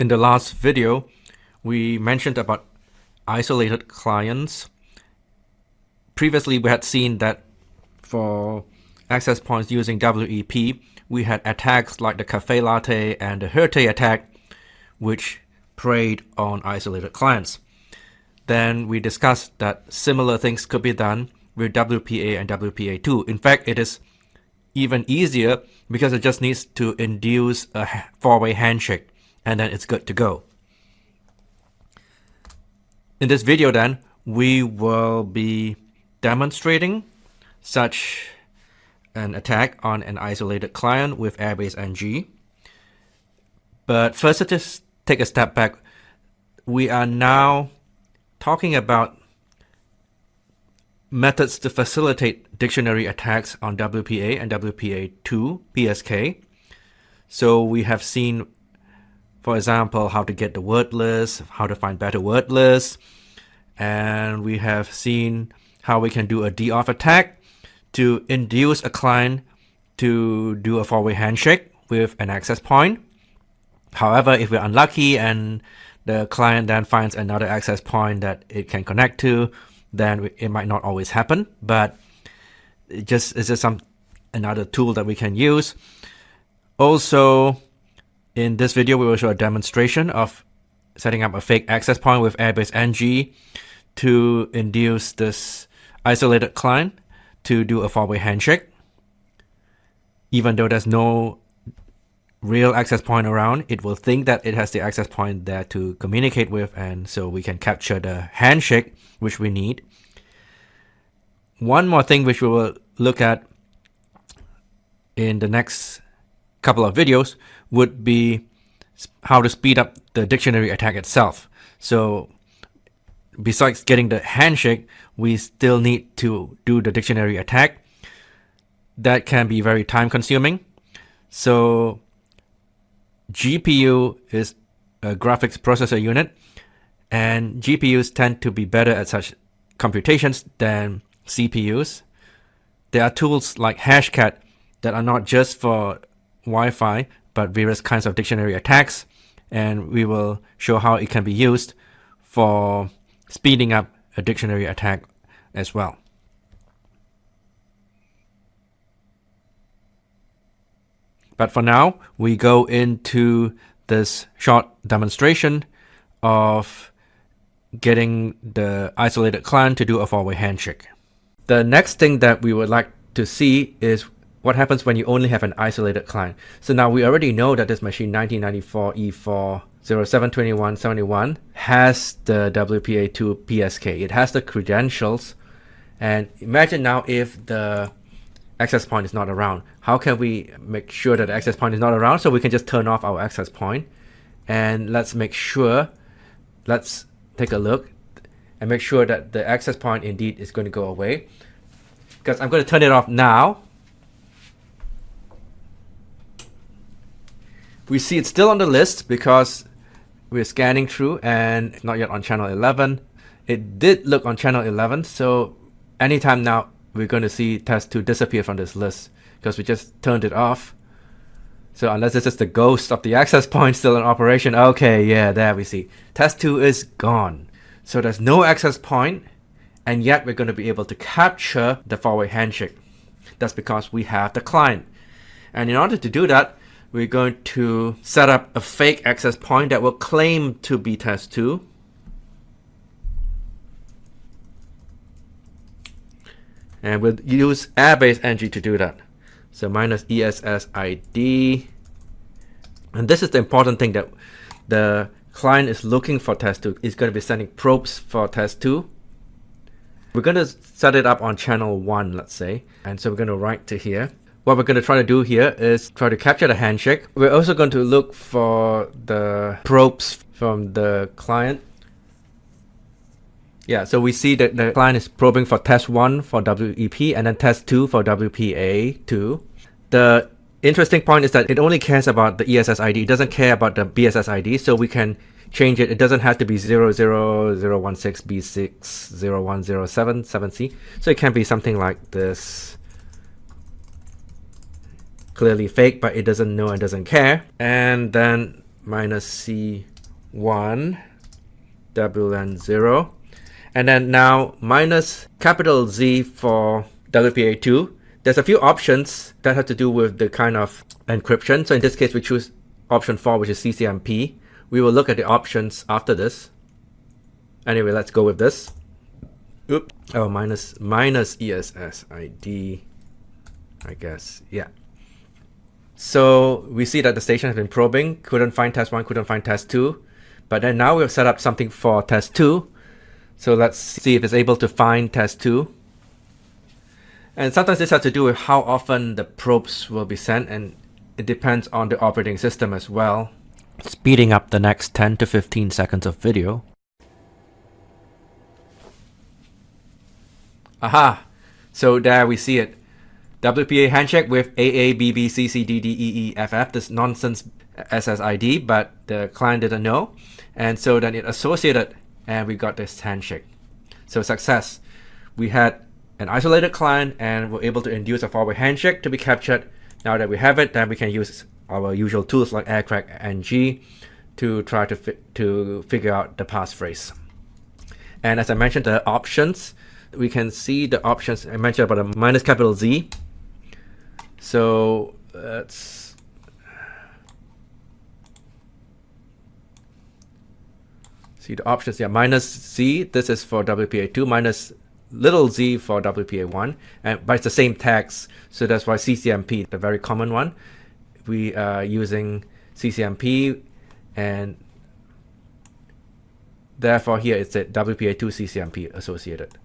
In the last video, we mentioned about isolated clients. Previously, we had seen that for access points using WEP, we had attacks like the Cafe Latte and the Herte attack, which preyed on isolated clients. Then we discussed that similar things could be done with WPA and wpa2. In fact, it is even easier because it just needs to induce a four-way handshake, and then it's good to go. In this video then, we will be demonstrating such an attack on an isolated client with Airbase NG. But first, let's just take a step back. We are now talking about methods to facilitate dictionary attacks on WPA and wpa2 PSK. So we have seen, for example, how to get the word list, how to find better word lists, and we have seen how we can do a DOF attack to induce a client to do a four-way handshake with an access point. However, if we're unlucky and the client then finds another access point that it can connect to, then it might not always happen, but it's just another tool that we can use. Also, in this video, we will show a demonstration of setting up a fake access point with Airbase NG to induce this isolated client to do a four-way handshake. Even though there's no real access point around, it will think that it has the access point there to communicate with, and so we can capture the handshake which we need. One more thing which we will look at in the next couple of videos would be how to speed up the dictionary attack itself. So besides getting the handshake, we still need to do the dictionary attack. That can be very time consuming. So GPU is a graphics processor unit, and GPUs tend to be better at such computations than CPUs. There are tools like Hashcat that are not just for Wi-Fi, but various kinds of dictionary attacks, and we will show how it can be used for speeding up a dictionary attack as well. But for now, we go into this short demonstration of getting the isolated client to do a four-way handshake. The next thing that we would like to see is what happens when you only have an isolated client. So now we already know that this machine 1994 E4 072171 has the wpa2 PSK. It has the credentials. And imagine now if the access point is not around. How can we make sure that the access point is not around? So we can just turn off our access point. And let's make sure, let's take a look and make sure that the access point indeed is going to go away. Because I'm going to turn it off now. We see it's still on the list because we're scanning through and it's not yet on channel 11. It did look on channel 11, so anytime now we're going to see test 2 disappear from this list because we just turned it off. So unless it's just the ghost of the access point still in operation, okay, yeah, there we see. Test 2 is gone. So there's no access point, and yet we're going to be able to capture the four-way handshake. That's because we have the client. And in order to do that, we're going to set up a fake access point that will claim to be test 2. And we'll use Airbase NG to do that. So minus ESSID. And this is the important thing, that the client is looking for test 2. It's going to be sending probes for test 2. We're going to set it up on channel 1, let's say. And so we're going to write to here. What we're going to try to do here is try to capture the handshake. We're also going to look for the probes from the client. Yeah, so we see that the client is probing for test 1 for WEP and then test 2 for WPA2. The interesting point is that it only cares about the ESSID. It doesn't care about the BSSID, so we can change it. It doesn't have to be 00016B60107C. So it can be something like this. Clearly fake, but it doesn't know and doesn't care. And then minus C 1, WLAN 0. And then now minus capital Z for WPA2. There's a few options that have to do with the kind of encryption. So in this case, we choose option 4, which is CCMP. We will look at the options after this. Anyway, let's go with this. Oops. Oh, minus ESSID, I guess. Yeah. So we see that the station has been probing, couldn't find test 1, couldn't find test 2. But then now we've set up something for test 2. So let's see if it's able to find test 2. And sometimes this has to do with how often the probes will be sent, and it depends on the operating system as well. Speeding up the next 10 to 15 seconds of video. Aha! So there we see it. WPA handshake with AABBCCDDEEFF, this nonsense SSID, but the client didn't know. And so then it associated, and we got this handshake. So success. We had an isolated client and we're able to induce a forward handshake to be captured. Now that we have it, then we can use our usual tools like aircrack NG to try to figure out the passphrase. And as I mentioned, the options, we can see the options I mentioned about the minus capital Z. So let's see the options here. Minus Z, this is for WPA2, minus little z for WPA1, but it's the same tags, so that's why CCMP, the very common one. We are using CCMP, and therefore here it's a WPA2 CCMP associated.